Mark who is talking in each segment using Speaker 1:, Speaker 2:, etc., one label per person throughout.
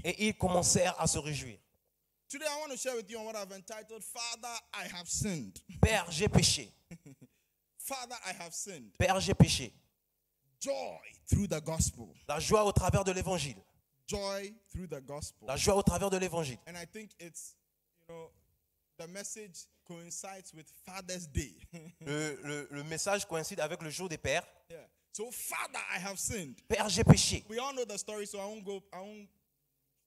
Speaker 1: Et ils commencèrent à se réjouir.
Speaker 2: Today I want to share with you on what I've entitled, Father, I have sinned.
Speaker 1: Père, j'ai péché.
Speaker 2: Father, I have sinned.
Speaker 1: Père, j'ai péché.
Speaker 2: Joy through the gospel.
Speaker 1: La joie au travers de l'évangile.
Speaker 2: Joy through the gospel.
Speaker 1: La joie au travers de l'évangile.
Speaker 2: And I think it's, the message coincides with Father's Day.
Speaker 1: Le message coïncide avec le jour des pères.
Speaker 2: Yeah. So, Father, I have sinned.
Speaker 1: Père, j'ai péché.
Speaker 2: We all know the story, so I won't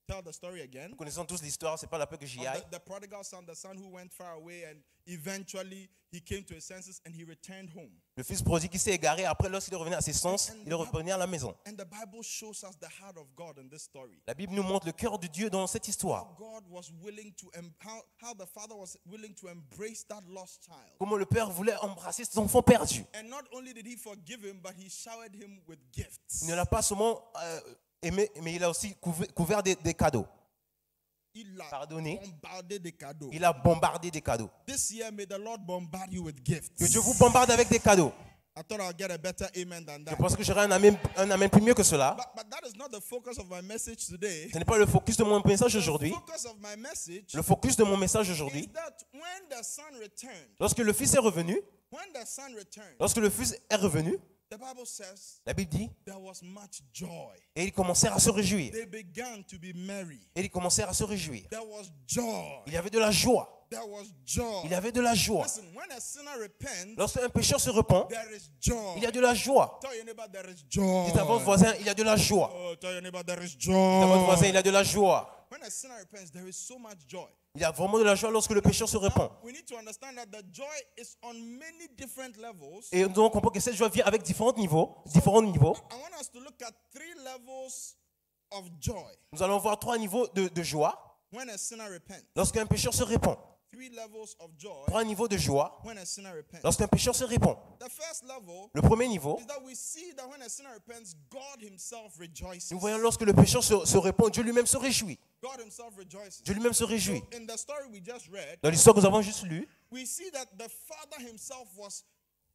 Speaker 2: tell the story again.
Speaker 1: Nous connaissons tous l'histoire, c'est pas la peine que j'y aille.
Speaker 2: The prodigal son, the son who went far away, and eventually he came to his senses and he returned home.
Speaker 1: Le fils prodigue qui s'est égaré, après lorsqu'il est revenu à ses sens, il est revenu à la maison.
Speaker 2: And the Bible shows us the heart of God in this story.
Speaker 1: La Bible nous montre le cœur de Dieu dans cette histoire.
Speaker 2: God was willing to how the father was willing to embrace that lost child.
Speaker 1: Comment le père voulait embrasser ses enfants perdus.
Speaker 2: And not only did he forgive him, but he showered him with gifts.
Speaker 1: Il ne l'a pas seulement aimé, mais il a aussi couvert des cadeaux.
Speaker 2: Il a
Speaker 1: Pardonné.
Speaker 2: bombardé des cadeaux.
Speaker 1: Il a bombardé des cadeaux.
Speaker 2: This year, may the Lord bombard you with gifts.
Speaker 1: Que Dieu vous bombarde avec des cadeaux.
Speaker 2: I thought I'll get a better amen than
Speaker 1: Je
Speaker 2: that.
Speaker 1: pense que j'aurai un amen plus mieux que cela.
Speaker 2: But that is not the focus of my message today.
Speaker 1: Ce n'est pas le focus de mon message
Speaker 2: The
Speaker 1: aujourd'hui.
Speaker 2: focus of my message
Speaker 1: Le focus de mon message
Speaker 2: is
Speaker 1: aujourd'hui,
Speaker 2: that when the son returned,
Speaker 1: lorsque le fils est revenu,
Speaker 2: the Bible says
Speaker 1: la Bible dit,
Speaker 2: there was much joy.
Speaker 1: et ils commencèrent à se réjouir.
Speaker 2: They began to be merry.
Speaker 1: Et ils commencèrent à se réjouir.
Speaker 2: There was joy.
Speaker 1: Il y avait de la joie.
Speaker 2: There was joy.
Speaker 1: Il y avait de la joie.
Speaker 2: Listen, when a sinner repents,
Speaker 1: Lorsqu'un pécheur se repent,
Speaker 2: there is joy.
Speaker 1: il y a de la joie.
Speaker 2: Tell your neighbor there is joy.
Speaker 1: Dites à votre voisin, il y a de la joie.
Speaker 2: Oh, tell your neighbor there is
Speaker 1: Dites à votre voisin,
Speaker 2: joy.
Speaker 1: il y a de la joie.
Speaker 2: When a sinner repents, there is so much joy.
Speaker 1: Il y a vraiment de la joie lorsque le pécheur se repent.
Speaker 2: We need to understand that the joy is on many different levels.
Speaker 1: Et donc on comprend que cette joie vient avec différents niveaux.
Speaker 2: I want us to look at 3 levels of joy
Speaker 1: Nous allons voir 3 niveaux de joie
Speaker 2: when a sinner repents.
Speaker 1: lorsqu'un pécheur se repent.
Speaker 2: 3 levels of joy
Speaker 1: 3 niveaux de joie
Speaker 2: when a sinner repents.
Speaker 1: lorsqu'un pécheur se repent.
Speaker 2: The first level
Speaker 1: Le premier niveau,
Speaker 2: is that we see that when a sinner repents, God himself rejoices.
Speaker 1: nous voyons lorsque le pécheur se repent, Dieu lui-même se réjouit.
Speaker 2: God himself rejoices.
Speaker 1: Dieu lui-même se réjouit.
Speaker 2: In the story we just read,
Speaker 1: Dans l'histoire que nous avons juste lue,
Speaker 2: we see that the father himself was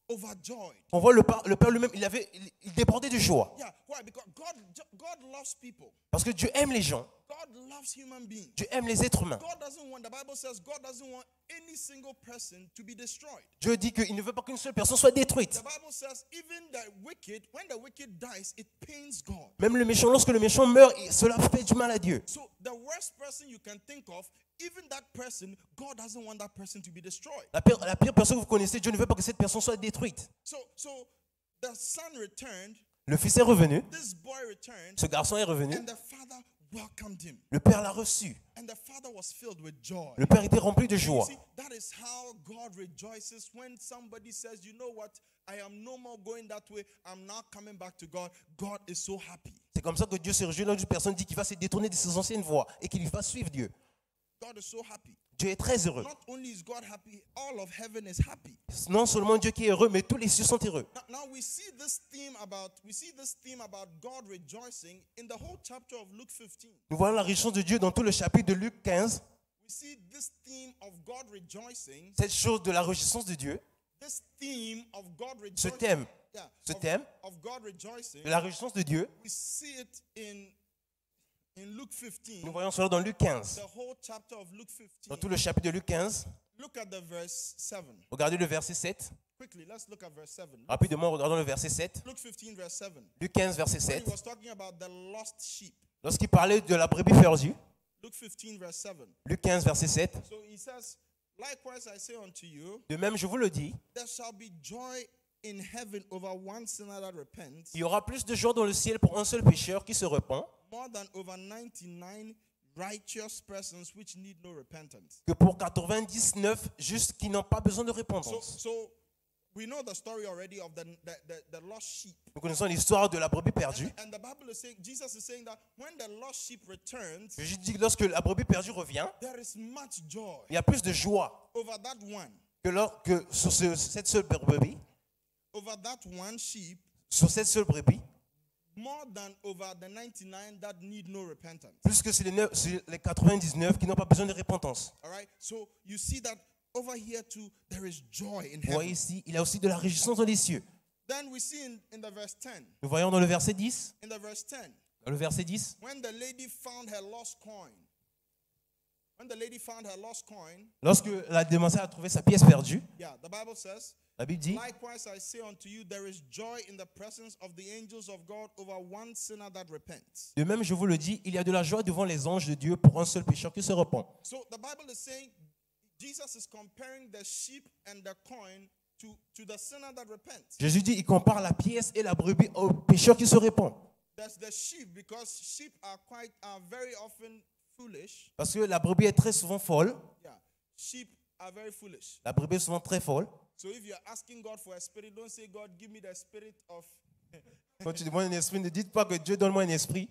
Speaker 2: overjoyed.
Speaker 1: on voit le père lui-même, il débordait de joie.
Speaker 2: Yeah, why? Because God loves people.
Speaker 1: Parce que Dieu aime les gens.
Speaker 2: God loves human beings.
Speaker 1: Dieu aime les êtres humains.
Speaker 2: God doesn't want, the Bible says God doesn't want any single person to be destroyed.
Speaker 1: Dieu dit qu'il ne veut pas qu'une seule personne soit détruite.
Speaker 2: The Bible says even the wicked, when the wicked dies, it pains God.
Speaker 1: Même le méchant, lorsque le méchant meurt, cela fait du mal à Dieu.
Speaker 2: So the worst person you can think of, even that person, God doesn't want that person to be destroyed.
Speaker 1: La pire personne que vous connaissez, Dieu ne veut pas que cette personne soit détruite.
Speaker 2: So the son returned,
Speaker 1: Le fils est revenu,
Speaker 2: this boy returned,
Speaker 1: ce garçon est revenu,
Speaker 2: and the father welcomed him.
Speaker 1: le père l'a reçu.
Speaker 2: And the father was filled with joy.
Speaker 1: Le père était rempli de joie.
Speaker 2: See, that is how God rejoices when somebody says, you know what, I am no more going that way, I'm now coming back to God. God is so happy.
Speaker 1: C'est comme ça que Dieu se réjouit lorsqu'une personne dit qu'il va se détourner de ses anciennes voies et qu'il va suivre Dieu.
Speaker 2: God is so happy.
Speaker 1: Dieu est très heureux.
Speaker 2: Not only is God happy, all of heaven is happy.
Speaker 1: Non seulement Dieu qui est heureux, mais tous les cieux sont heureux.
Speaker 2: Now we see this theme about God rejoicing in the whole chapter of Luke 15.
Speaker 1: Nous voyons la réjouissance de Dieu dans tout le chapitre de Luc 15.
Speaker 2: We see this theme of God rejoicing.
Speaker 1: Cette chose de la réjouissance de Dieu,
Speaker 2: This theme of God
Speaker 1: ce
Speaker 2: rejoicing.
Speaker 1: thème,
Speaker 2: Yeah,
Speaker 1: ce thème
Speaker 2: of God rejoicing.
Speaker 1: de la réjouissance de Dieu,
Speaker 2: We see it in Luke 15.
Speaker 1: nous voyons cela dans Luc 15.
Speaker 2: The whole chapter of Luke 15.
Speaker 1: Dans tout le chapitre de Luc 15,
Speaker 2: Look at the verse 7.
Speaker 1: regardez le verset 7.
Speaker 2: Quickly, let's look at verse 7.
Speaker 1: Rapidement, regardons le verset 7.
Speaker 2: Luke 15, verse 7.
Speaker 1: Luc 15, verset
Speaker 2: When
Speaker 1: 7.
Speaker 2: he was talking about the lost sheep.
Speaker 1: Lorsqu'il parlait de la brebis perdue,
Speaker 2: Luke 15, verse 7.
Speaker 1: Luc 15, verset 7.
Speaker 2: So he says, likewise I say unto you,
Speaker 1: De même, je vous le dis,
Speaker 2: there shall be joy in heaven over one sinner that repents,
Speaker 1: il y aura plus de joie dans le ciel pour un seul pécheur qui se repent
Speaker 2: more than over 99 righteous persons which need no repentance.
Speaker 1: que pour 99 justes qui n'ont pas besoin de repentance.
Speaker 2: So we know the story already of the lost sheep.
Speaker 1: Nous connaissons l'histoire de la brebis perdue.
Speaker 2: And the Bible is saying, Jesus is saying that when the lost sheep returns,
Speaker 1: Je dis que lorsque la brebis perdue revient,
Speaker 2: there is much joy
Speaker 1: il y a plus de joie
Speaker 2: over that one,
Speaker 1: que sur cette seule brebis,
Speaker 2: over that one sheep,
Speaker 1: sur cette seule brebis,
Speaker 2: more than over the 99 that need no repentance.
Speaker 1: plus que sur les 99 qui n'ont pas besoin de repentance.
Speaker 2: All right? So you see that over here too, there is joy in
Speaker 1: Vous voyez
Speaker 2: heaven.
Speaker 1: ici, il y a aussi de la réjouissance dans les cieux.
Speaker 2: Then we see in the verse 10.
Speaker 1: Nous voyons dans le verset 10,
Speaker 2: In the verse 10,
Speaker 1: Dans le verset 10,
Speaker 2: when the lady found her lost coin,
Speaker 1: lorsque la demoiselle a trouvé sa pièce perdue,
Speaker 2: yeah, the Bible says,
Speaker 1: la Bible dit,
Speaker 2: likewise I say unto you, there is joy in the presence of the angels of God over one sinner that repents.
Speaker 1: de même je vous le dis, il y a de la joie devant les anges de Dieu pour un seul pécheur qui se repent.
Speaker 2: So the Bible is saying, Jesus is comparing the sheep and the coin to the sinner that repents.
Speaker 1: Jésus dit, il compare la pièce et la brebis au pécheur qui se répand.
Speaker 2: There's the sheep, because sheep are very often foolish.
Speaker 1: Parce que la brebis est très souvent folle.
Speaker 2: Yeah, sheep are very foolish.
Speaker 1: La brebis est souvent très folle.
Speaker 2: So if you're asking God for a spirit, don't say, God, give me the spirit of...
Speaker 1: Quand tu demandes un esprit, ne dites pas que Dieu donne-moi un esprit.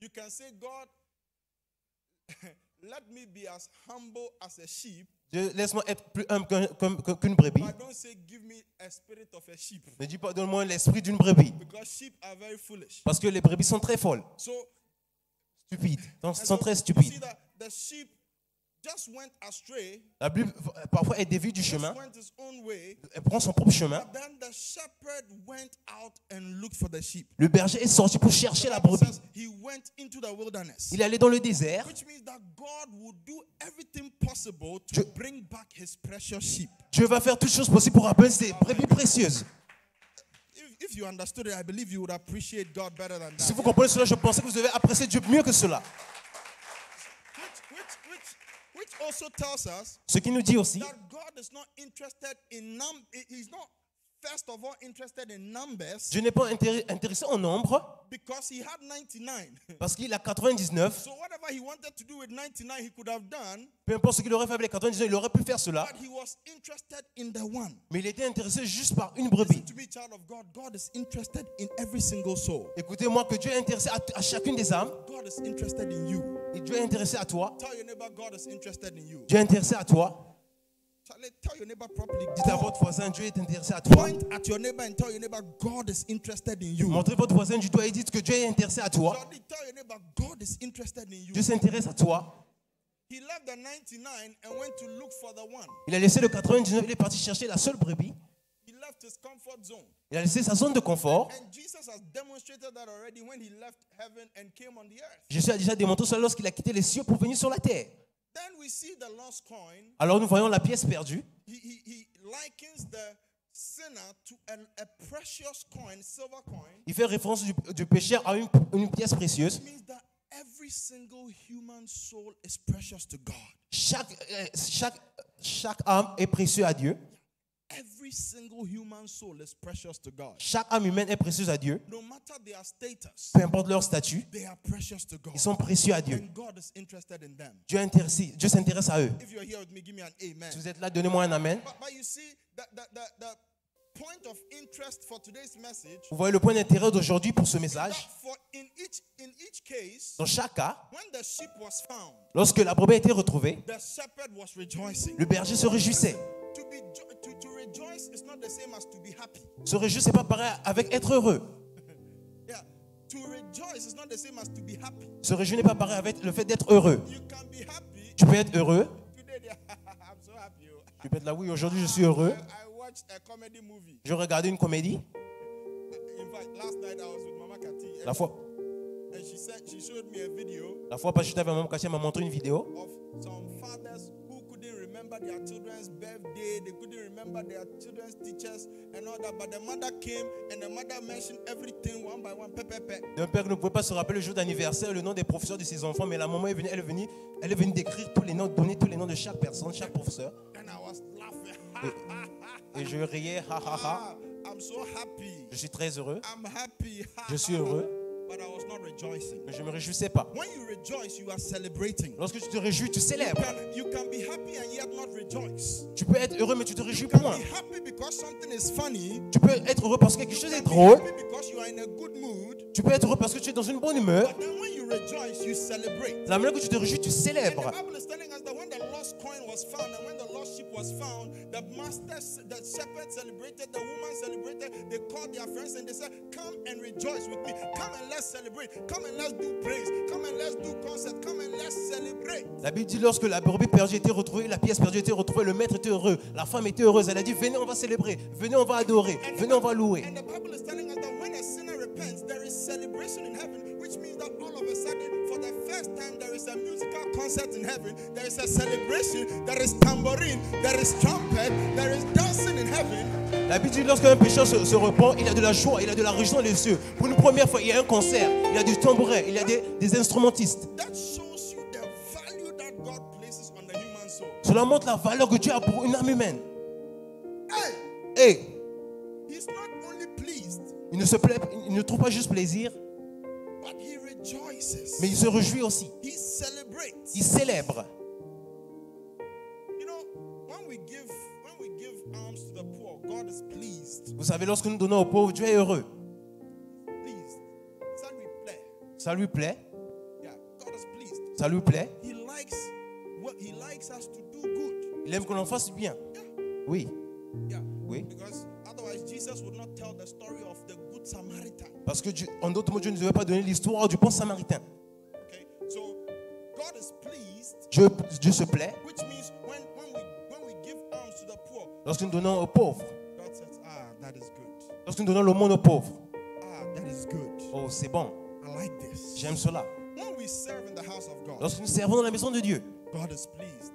Speaker 2: You can say, God, let me be as humble as a sheep.
Speaker 1: Dieu, laisse-moi être plus humble qu'une brebis.
Speaker 2: But don't say, give me a spirit of a sheep.
Speaker 1: Ne dis pas, donne-moi l'esprit d'une brebis.
Speaker 2: Because sheep are very foolish.
Speaker 1: Parce que les brebis sont très folles.
Speaker 2: So,
Speaker 1: Stupides.
Speaker 2: and
Speaker 1: Sont
Speaker 2: so
Speaker 1: très
Speaker 2: you see
Speaker 1: stupides.
Speaker 2: that the sheep just went astray,
Speaker 1: La brebis, parfois, elle dévie du
Speaker 2: just
Speaker 1: chemin.
Speaker 2: went his own way.
Speaker 1: Elle prend son propre chemin.
Speaker 2: But then the shepherd went out and looked for the sheep.
Speaker 1: Le berger est sorti pour chercher la
Speaker 2: The Bible
Speaker 1: brebis.
Speaker 2: says he went into the wilderness.
Speaker 1: Il est allé dans le désert.
Speaker 2: Which means that God will do everything possible to bring back his precious sheep.
Speaker 1: Dieu va faire toutes choses possibles pour rappeler ses brebis précieuses.
Speaker 2: If you understood it, I believe you would appreciate God better than
Speaker 1: Si
Speaker 2: that.
Speaker 1: vous comprenez cela, je pensais que vous devez apprécier Dieu mieux que cela.
Speaker 2: Which also tells us
Speaker 1: Ce qui nous dit aussi
Speaker 2: that God is not interested in He's not first of all interested in numbers,
Speaker 1: Dieu n'est pas intéressé en nombre
Speaker 2: because he had 99.
Speaker 1: parce qu'il a 99.
Speaker 2: So whatever he wanted to do with 99, he could have done,
Speaker 1: Peu importe ce qu'il aurait fait avec les 99, il aurait pu faire cela.
Speaker 2: but he was interested in the one.
Speaker 1: Mais il était intéressé juste par une brebis.
Speaker 2: To be child of God, God is interested in every single soul.
Speaker 1: Écoutez-moi, que Dieu est intéressé à chacune des âmes.
Speaker 2: God is interested in you.
Speaker 1: Et Dieu est intéressé à toi.
Speaker 2: Tell your neighbor, God is interested in you.
Speaker 1: Dieu est intéressé à toi.
Speaker 2: Tell your neighbor properly.
Speaker 1: Dites à votre voisin, Dieu est intéressé à toi.
Speaker 2: Point at your neighbor and tell your neighbor, God is interested in you.
Speaker 1: Montrez votre voisin du doigt et dites que Dieu est intéressé à toi.
Speaker 2: Tell your neighbor, God is interested in you.
Speaker 1: Dieu s'intéresse à toi.
Speaker 2: He left the 99 and went to look for the one.
Speaker 1: Il a laissé le 99, il est parti chercher la seule brebis.
Speaker 2: He left his comfort zone.
Speaker 1: Il a laissé sa zone de confort.
Speaker 2: And Jesus has demonstrated that already when he left heaven and came on the earth.
Speaker 1: Jésus a déjà démontré cela lorsqu'il a quitté les cieux pour venir sur la terre.
Speaker 2: Then we see the lost coin.
Speaker 1: Alors nous voyons la pièce perdue.
Speaker 2: He likens the sinner to a precious coin, silver coin.
Speaker 1: Il fait référence du pécheur à une pièce précieuse.
Speaker 2: It means that every single human soul is precious to God.
Speaker 1: Chaque âme est précieuse à Dieu.
Speaker 2: Every single human soul is precious to God.
Speaker 1: Chaque âme humaine est précieuse à Dieu.
Speaker 2: No matter their status,
Speaker 1: Peu importe leur statut,
Speaker 2: they are precious to God.
Speaker 1: ils sont précieux à Dieu.
Speaker 2: And God is interested in them.
Speaker 1: Dieu s'intéresse à eux.
Speaker 2: If you're here with me, give me an amen.
Speaker 1: Si vous êtes là, donnez-moi un amen.
Speaker 2: But you see, the point of interest for today's message,
Speaker 1: Vous voyez le point d'intérêt d'aujourd'hui pour ce message.
Speaker 2: in each case,
Speaker 1: Dans chaque cas,
Speaker 2: when the sheep was found,
Speaker 1: lorsque la brebis a été retrouvée,
Speaker 2: the shepherd was rejoicing.
Speaker 1: le berger se réjouissait.
Speaker 2: To rejoice is not the same as to be happy.
Speaker 1: Se réjouir, c'est pas pareil avec être heureux.
Speaker 2: Yeah, to rejoice is not the same as to be happy.
Speaker 1: Se réjouir n'est pas pareil avec le fait d'être heureux.
Speaker 2: You can be happy.
Speaker 1: Tu peux être heureux.
Speaker 2: Today, I'm so happy.
Speaker 1: Tu peux être là, oui, aujourd'hui je suis heureux.
Speaker 2: I watched a comedy movie.
Speaker 1: Je regardais une comédie.
Speaker 2: In fact, last night I was with Mama Kati.
Speaker 1: La fois
Speaker 2: And she showed me a video
Speaker 1: passée, j'étais avec maman Kassia, elle m'a montré une vidéo
Speaker 2: of some fathers who couldn't remember their children's birthday, they couldn't remember their children's teachers and all that. But the mother came and the mother mentioned everything one by one.
Speaker 1: d'un père qui ne pouvait pas se rappeler le jour d'anniversaire, le nom des professeurs de ses enfants, mais la maman est venue, elle est venue décrire tous les noms, donner tous les noms de chaque personne, chaque professeur.
Speaker 2: And I was laughing.
Speaker 1: Et je riais, ha ha ha.
Speaker 2: I'm so happy.
Speaker 1: Je suis très heureux.
Speaker 2: I'm happy.
Speaker 1: Je suis heureux.
Speaker 2: But I was not rejoicing.
Speaker 1: Mais je ne me réjouissais pas.
Speaker 2: When you rejoice, you are celebrating.
Speaker 1: Lorsque tu te réjouis, tu célèbres.
Speaker 2: You can be happy and yet not rejoice.
Speaker 1: Tu peux être heureux, mais tu te réjouis
Speaker 2: You can
Speaker 1: point.
Speaker 2: be happy because something is funny.
Speaker 1: Tu peux être heureux parce que quelque chose est
Speaker 2: You can be
Speaker 1: drôle.
Speaker 2: happy because you are in a good mood.
Speaker 1: Tu peux être heureux parce que tu es dans une bonne humeur.
Speaker 2: But then when you rejoice, you celebrate.
Speaker 1: La manière que tu te réjouis, tu
Speaker 2: And
Speaker 1: célèbres.
Speaker 2: the Bible is telling us that when the lost coin was found and when the lost sheep was found, the shepherd celebrated, the woman celebrated. They called their friends and they said, "Come and rejoice with me. Come and let's celebrate. Come and let's do praise. Come and let's do concert. Come and let's celebrate."
Speaker 1: La Bible dit lorsque la brebis perdue était retrouvée, la pièce perdue était retrouvée, le maître était heureux, la femme était heureuse. Elle a dit, venez, on va célébrer, venez, on va adorer, venez, on va louer.
Speaker 2: And the Bible is telling us that when a sinner repents, there is celebration in heaven, next time there is a musical concert in heaven, there is a celebration, there is tambourine, there is trumpet, there is dancing in heaven.
Speaker 1: La Bible dit lorsqu'un pécheur se repent, il a de la joie, il a de la réjouissance dans les cieux. Pour une première fois, il y a un concert, il y a du tambourin, il y a des instrumentistes.
Speaker 2: That shows you the value that God places on the human soul.
Speaker 1: Cela montre la valeur que Dieu a pour une âme humaine.
Speaker 2: Hey, he's not only pleased,
Speaker 1: Il ne trouve pas juste plaisir,
Speaker 2: but he rejoices.
Speaker 1: mais il se réjouit aussi.
Speaker 2: He celebrates.
Speaker 1: Il célèbre.
Speaker 2: You know, when we give alms to the poor, God is pleased.
Speaker 1: Vous savez, lorsque nous donnons aux pauvres, Dieu est heureux.
Speaker 2: Pleased. Ça lui plaît.
Speaker 1: Ça lui plaît.
Speaker 2: Yeah, God is pleased.
Speaker 1: Ça lui plaît.
Speaker 2: He likes us to do good.
Speaker 1: Il aime qu'on en fasse bien.
Speaker 2: Yeah.
Speaker 1: Oui.
Speaker 2: Yeah.
Speaker 1: Oui.
Speaker 2: Because otherwise Jesus would not tell the story of the good Samaritan.
Speaker 1: Parce que en d'autres mots, Dieu ne devait pas donner l'histoire du bon samaritain.
Speaker 2: Okay. So God is pleased.
Speaker 1: Dieu se plaît.
Speaker 2: Which means when we give alms to the poor,
Speaker 1: Lorsque nous donnons aux pauvres.
Speaker 2: God says, that is good.
Speaker 1: Lorsque nous donnons l'aumône aux pauvres.
Speaker 2: That is good.
Speaker 1: Oh, c'est bon.
Speaker 2: I like this.
Speaker 1: J'aime cela.
Speaker 2: When we serve in the house of God,
Speaker 1: Lorsque nous servons dans la maison de Dieu,
Speaker 2: God is pleased.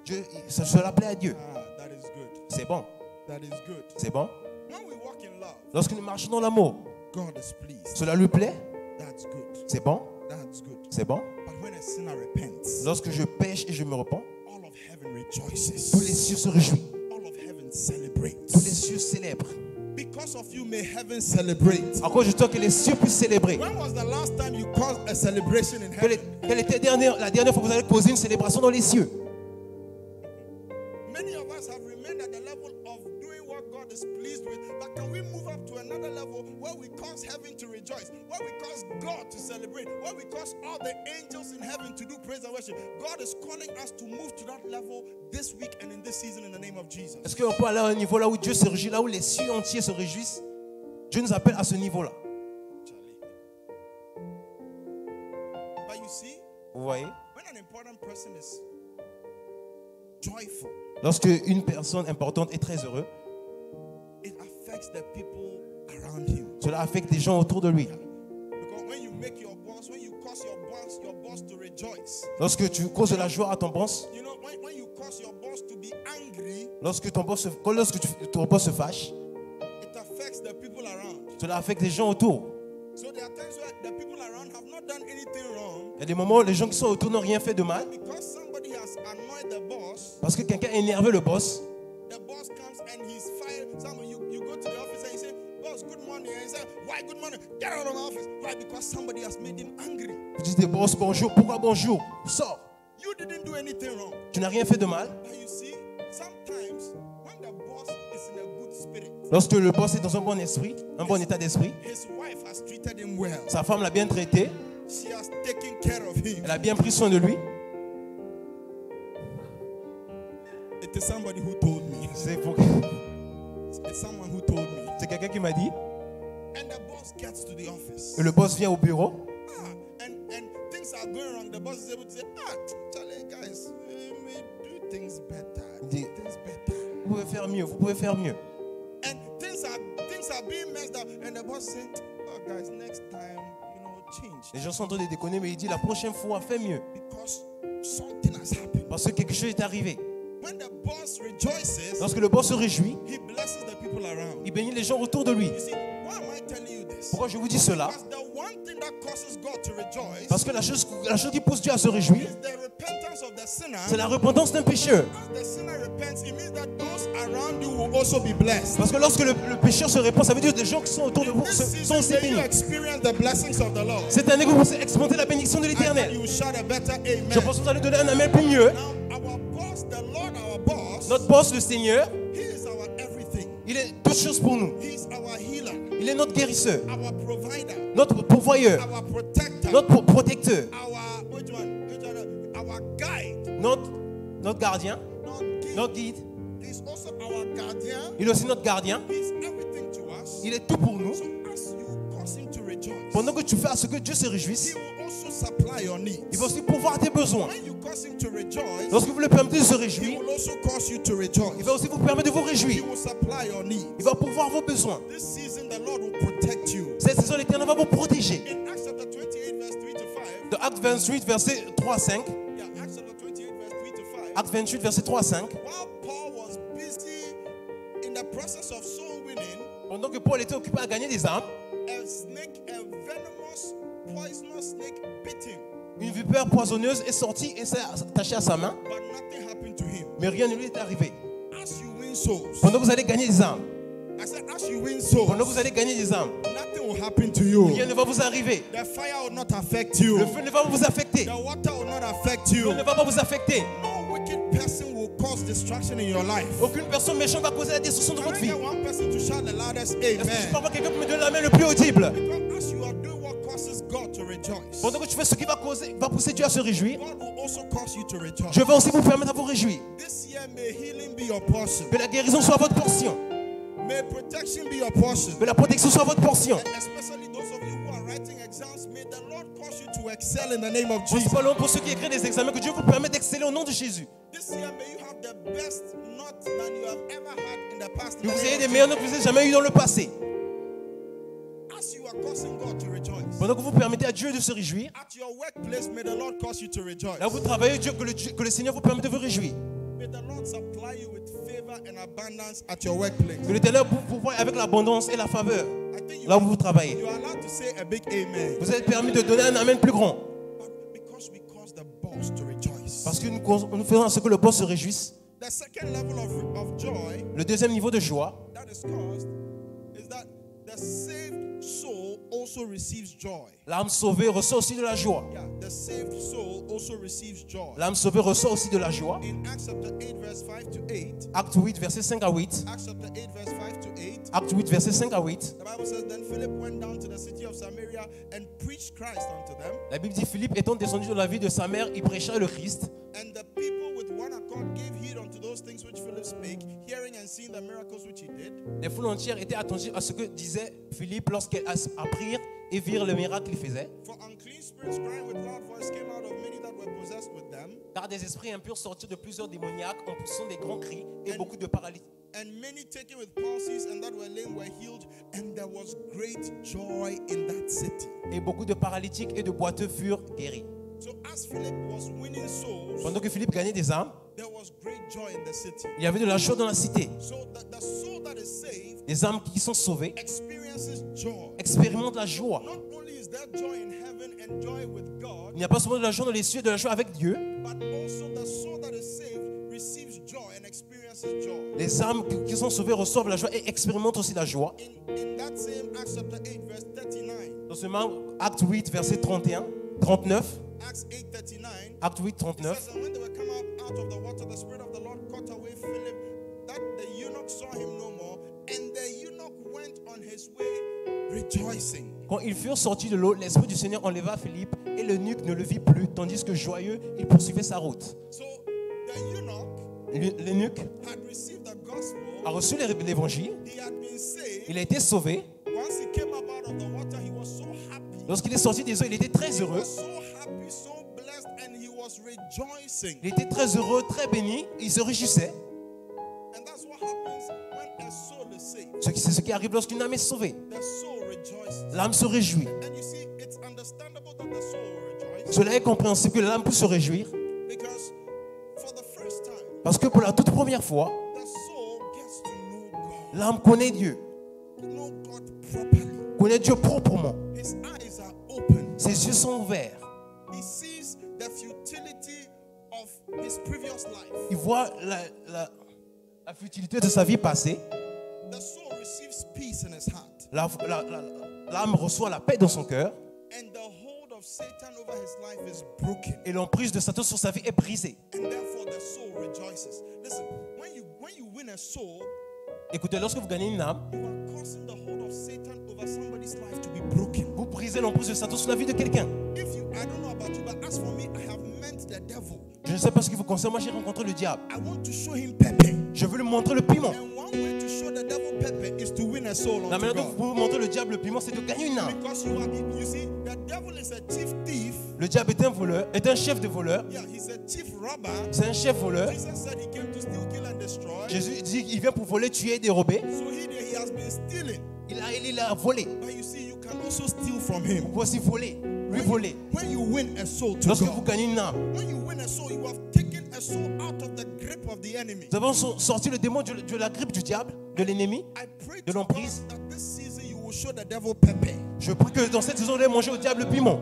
Speaker 1: cela plaît à Dieu.
Speaker 2: That is good.
Speaker 1: C'est bon.
Speaker 2: That is good.
Speaker 1: C'est bon.
Speaker 2: When we walk in love,
Speaker 1: Lorsque nous marchons dans l'amour,
Speaker 2: God is pleased.
Speaker 1: cela lui plaît.
Speaker 2: That's good.
Speaker 1: C'est bon.
Speaker 2: That's good.
Speaker 1: C'est bon.
Speaker 2: But when a sinner repents,
Speaker 1: Lorsque je pêche et je me repens,
Speaker 2: all of heaven rejoices.
Speaker 1: tous les cieux se réjouissent.
Speaker 2: All of heaven celebrates.
Speaker 1: Tous les cieux célèbrent.
Speaker 2: Because of you, may heaven celebrate.
Speaker 1: À cause de toi que les cieux puissent célébrer.
Speaker 2: When was the last time you caused a celebration in heaven?
Speaker 1: Quelle était la dernière fois que vous avez posé une célébration dans les cieux?
Speaker 2: Many of us have remained at the level of doing what God is pleased with, but can we move up to another level where we cause heaven to rejoice, where we cause God to celebrate, where we cause all the angels in heaven to do praise and worship? God is calling us to move to that level this week and in this season in the name of Jesus.
Speaker 1: Est-ce qu'on peut aller à un niveau là où Dieu se réjouit, là où les cieux entiers se réjouissent? Dieu nous appelle à ce niveau-là.
Speaker 2: But you see,
Speaker 1: Vous voyez?
Speaker 2: when an important person is joyful,
Speaker 1: Lorsque une personne importante est très heureuse,
Speaker 2: it affects the people around him.
Speaker 1: cela affecte les gens autour de lui.
Speaker 2: Because when you make your boss, when you cause your boss to rejoice,
Speaker 1: Lorsque tu causes de la joie à ton boss,
Speaker 2: you know, when you cause your boss to be angry,
Speaker 1: lorsque ton boss se fâche,
Speaker 2: it affects the people around.
Speaker 1: cela affecte les gens autour.
Speaker 2: So there are times where the people around have not done anything wrong.
Speaker 1: Il y a des moments où les gens qui sont autour n'ont rien fait de mal.
Speaker 2: Because somebody has annoyed the boss,
Speaker 1: Parce que quelqu'un a énervé le boss.
Speaker 2: the boss comes and he's fired. You go to the office and you say, boss, good morning. And he says, why good morning? Get out of my office. Why? Because somebody has made him angry.
Speaker 1: Vous dites, boss, bonjour. Pourquoi bonjour? Sors.
Speaker 2: You didn't do anything wrong.
Speaker 1: Tu n'as rien fait de mal.
Speaker 2: But you see, sometimes when the boss is in a good spirit,
Speaker 1: Lorsque le boss est dans un bon esprit, un bon état d'esprit,
Speaker 2: his wife has treated him well.
Speaker 1: sa femme l'a bien traité,
Speaker 2: She has taken care of him.
Speaker 1: elle a bien pris soin de lui.
Speaker 2: It is somebody who told me. It's someone who told me.
Speaker 1: C'est quelqu'un qui m'a dit.
Speaker 2: And the boss gets to the office.
Speaker 1: Et le boss vient au bureau.
Speaker 2: And things are going wrong. The boss is able to say, Charlie, guys, we do things better. Things better.
Speaker 1: Vous pouvez faire mieux, vous pouvez faire mieux.
Speaker 2: And things are being messed up. And the boss saying, guys, next time, change.
Speaker 1: Les gens sont en train de déconner, mais il dit la prochaine fois, fais mieux.
Speaker 2: Because something has happened.
Speaker 1: Parce que quelque chose est arrivé.
Speaker 2: When the boss rejoices,
Speaker 1: lorsque le boss se réjouit,
Speaker 2: he blesses the people around.
Speaker 1: Il bénit les gens autour de lui.
Speaker 2: You see, why am I telling you this?
Speaker 1: Pourquoi je vous dis cela?
Speaker 2: Because the one thing that causes God to rejoice,
Speaker 1: parce que la chose qui pousse Dieu à se réjouir,
Speaker 2: is the repentance of the sinner.
Speaker 1: C'est la repentance d'un pécheur.
Speaker 2: As the sinner repents, it means that those around you will also be blessed.
Speaker 1: Parce que lorsque le pécheur se répand, ça veut dire que les gens qui sont autour de vous sont aussi bénis. Cette année que vous pouvez expérimenter la bénédiction de l'Éternel. Je pense que vous allez donner un amen plus mieux. Notre boss, le Seigneur, il est toute chose pour nous. Il est notre guérisseur, notre pourvoyeur, notre protecteur, notre gardien, notre guide. Il est aussi notre gardien. Il est tout pour nous. Pendant que tu fais à ce que Dieu se réjouisse, il va aussi pourvoir tes besoins. Lorsque vous le permettez de se réjouir, il va aussi vous permettre de vous réjouir. Il va pourvoir vos besoins. Cette saison, l'Éternel va vous protéger. Dans Acte 28, verset 3 à 5.
Speaker 2: Yeah, Acts chapter 28, verse 3 to 5.
Speaker 1: Acte 28, verset 3 à 5.
Speaker 2: While Paul was busy in the process of soul winning,
Speaker 1: Pendant que Paul était occupé à gagner des âmes,
Speaker 2: a snake, a venomous, poisonous snake bit him.
Speaker 1: une vipère poisonneuse est sortie et s'est attachée à sa main,
Speaker 2: But nothing happened to him.
Speaker 1: mais rien ne lui est arrivé.
Speaker 2: As you win souls,
Speaker 1: Pendant que vous allez gagner des âmes,
Speaker 2: I said, as you win souls,
Speaker 1: pendant que vous allez gagner des âmes,
Speaker 2: nothing will happen to you.
Speaker 1: rien ne va vous arriver.
Speaker 2: The fire will not affect you.
Speaker 1: Le feu ne va pas vous affecter.
Speaker 2: The water will not affect
Speaker 1: L'eau
Speaker 2: you.
Speaker 1: ne va pas vous affecter.
Speaker 2: No wicked person will cause destruction in your life.
Speaker 1: Aucune personne méchante va causer la destruction de
Speaker 2: Can
Speaker 1: votre
Speaker 2: I
Speaker 1: vie.
Speaker 2: get one person to shout the loudest
Speaker 1: Est-ce que je
Speaker 2: amen?
Speaker 1: peux avoir quelqu'un qui me donne la main le plus audible?
Speaker 2: Because as you are doing what causes God to rejoice,
Speaker 1: Pendant que tu fais ce qui va pousser Dieu à se réjouir,
Speaker 2: God will also cause you to rejoice.
Speaker 1: je vais aussi vous permettre à vous réjouir.
Speaker 2: This year may healing be your portion.
Speaker 1: Que la guérison soit votre portion.
Speaker 2: May protection be your portion.
Speaker 1: Que la protection soit votre portion.
Speaker 2: And especially those of you who are writing exams, may the Lord cause you to excel in the name of Jesus.
Speaker 1: Principalement pour ceux qui écrivent des examens, que Dieu vous permette d'exceller au nom de Jésus.
Speaker 2: This year may you have the best note than you have ever had in the past.
Speaker 1: Que vous ayez des meilleures notes que vous n'avez jamais eues dans le passé.
Speaker 2: As you are causing God to rejoice.
Speaker 1: Pendant que vous permettez à Dieu de se réjouir,
Speaker 2: At your workplace, may the Lord cause you to rejoice.
Speaker 1: là où vous travaillez, que le Seigneur vous permette de vous réjouir.
Speaker 2: May the Lord supply you with favor and abundance at your workplace.
Speaker 1: Que l'Éternel vous pourvoie avec l'abondance et la faveur
Speaker 2: I think
Speaker 1: là où vous travaillez.
Speaker 2: you are allowed to say a big amen.
Speaker 1: Vous êtes permis de donner un amen plus grand.
Speaker 2: But because we cause the boss to rejoice.
Speaker 1: Parce que nous faisons à ce que le boss se réjouisse.
Speaker 2: The second level of joy
Speaker 1: Le deuxième niveau de joie,
Speaker 2: that is caused is that the saved soul also receives joy.
Speaker 1: l'âme sauvée reçoit aussi de la joie.
Speaker 2: Yeah, the saved soul also receives joy.
Speaker 1: L'âme sauvée reçoit aussi de la joie.
Speaker 2: In Acts chapter 8, verse 5 to 8,
Speaker 1: Acte 8, verset 5 à 8.
Speaker 2: Acts chapter 8, verse 5 to 8,
Speaker 1: Acte 8, verset 5 à 8.
Speaker 2: the Bible says, Then Philip went down to the city of Samaria and preached Christ unto them.
Speaker 1: La Bible dit, Philippe étant descendu dans la ville de sa mère, il prêcha le Christ.
Speaker 2: And the people with one accord gave heed unto those things which Philip spake, hearing and seeing the miracles which he did.
Speaker 1: Les foules entières étaient attentives à ce que disait Philippe lorsqu'elles apprirent et virent le miracle qu'il faisait.
Speaker 2: For unclean spirits crying with loud voice came out of many that were possessed with them.
Speaker 1: Car des esprits impurs sortirent de plusieurs démoniaques en poussant des grands cris et beaucoup de paralytiques.
Speaker 2: And many taken with palsies and that were lame were healed, and there was great joy in that city.
Speaker 1: Et beaucoup de paralytiques et de boiteux furent guéris.
Speaker 2: So as Philip was winning souls,
Speaker 1: Pendant que Philippe gagnait des âmes,
Speaker 2: there was great joy in the city.
Speaker 1: il y avait de la joie dans la cité.
Speaker 2: So the soul that is saved
Speaker 1: Les âmes qui sont sauvées
Speaker 2: experiences joy.
Speaker 1: expérimentent la joie.
Speaker 2: Not only is there joy in heaven and joy with God,
Speaker 1: Il n'y a pas seulement de la joie dans les cieux, de la joie avec Dieu.
Speaker 2: but also the soul that is saved receives joy and experiences joy.
Speaker 1: Les âmes qui sont sauvées reçoivent la joie et expérimentent aussi la joie.
Speaker 2: In that same Acts chapter 8, verse 39,
Speaker 1: Dans ce même Acte 8, verset 31, 39,
Speaker 2: Acts 8:39,
Speaker 1: Acte 8,
Speaker 2: it
Speaker 1: 39,
Speaker 2: says, And when they were come out of the water, the Spirit of the Lord caught away Philip, that the eunuch saw him no more, and the eunuch went on his way rejoicing.
Speaker 1: quand ils furent sortis de l'eau, l'Esprit du Seigneur enleva Philippe et l'eunuque ne le vit plus, tandis que joyeux, il poursuivait sa route.
Speaker 2: So the eunuch
Speaker 1: L'eunuque
Speaker 2: had received the gospel,
Speaker 1: a reçu l'évangile,
Speaker 2: he had been saved.
Speaker 1: il a été sauvé.
Speaker 2: Once he came up out of the water, he was so happy.
Speaker 1: Lorsqu'il est sorti des eaux, il était très
Speaker 2: He
Speaker 1: heureux.
Speaker 2: was so happy, so blessed, and he was rejoicing.
Speaker 1: Il était très heureux, très béni, il se réjouissait.
Speaker 2: And that's what happens when a soul is saved.
Speaker 1: C'est ce qui arrive lorsqu'une âme est sauvée.
Speaker 2: The soul rejoices.
Speaker 1: L'âme se réjouit.
Speaker 2: And you see, it's understandable that the soul will rejoice
Speaker 1: Cela est compréhensible que l'âme peut se réjouir
Speaker 2: because for the first time,
Speaker 1: parce que pour la toute première fois,
Speaker 2: the soul gets to know God.
Speaker 1: l'âme connaît Dieu,
Speaker 2: Know God properly.
Speaker 1: connaît Dieu proprement.
Speaker 2: His eyes are open.
Speaker 1: Ses yeux sont ouverts.
Speaker 2: He sees the futility of his previous life.
Speaker 1: Il voit la futilité de sa vie passée.
Speaker 2: The soul receives peace in his heart.
Speaker 1: L'âme reçoit la paix dans son cœur
Speaker 2: And the hold of Satan over his life is broken.
Speaker 1: et l'emprise de Satan sur sa vie est brisée.
Speaker 2: And therefore the soul rejoices. Listen, when you win a soul,
Speaker 1: Écoutez, lorsque vous gagnez une âme,
Speaker 2: you are causing the hold of Satan over somebody's life to be broken.
Speaker 1: vous brisez l'emprise de Satan sur la vie de quelqu'un.
Speaker 2: I don't know about you, but as for me, I have met the devil.
Speaker 1: Je ne sais pas ce qui vous concerne, moi j'ai rencontré le diable.
Speaker 2: I want to show him pepper.
Speaker 1: Je veux lui montrer le piment.
Speaker 2: And one way to show the devil pepper is to win a soul
Speaker 1: La
Speaker 2: unto
Speaker 1: manière dont
Speaker 2: God.
Speaker 1: vous pouvez montrer le diable le piment, c'est de gagner une âme.
Speaker 2: Because you see, the devil is a chief thief.
Speaker 1: Le diable est un voleur, est un chef de voleurs.
Speaker 2: Yeah, he's a chief robber.
Speaker 1: C'est un chef voleur.
Speaker 2: Jesus said he came to steal, kill, and destroy.
Speaker 1: Jésus dit qu'il vient pour voler, tuer et dérober.
Speaker 2: So he has been stealing.
Speaker 1: Il a volé.
Speaker 2: But you see, you can also steal from him.
Speaker 1: Vous pouvez aussi voler, lui voler.
Speaker 2: When you win a soul to
Speaker 1: Lorsque
Speaker 2: God,
Speaker 1: vous gagnez une âme,
Speaker 2: when you win a soul, you have taken a soul out of the grip of the enemy.
Speaker 1: nous avons sorti le démon de la grippe du diable, de l'ennemi,
Speaker 2: I pray
Speaker 1: de
Speaker 2: to
Speaker 1: l'emprise.
Speaker 2: God that this season you will show the devil pepper.
Speaker 1: Je prie que dans cette saison, vous allez manger au diable le piment.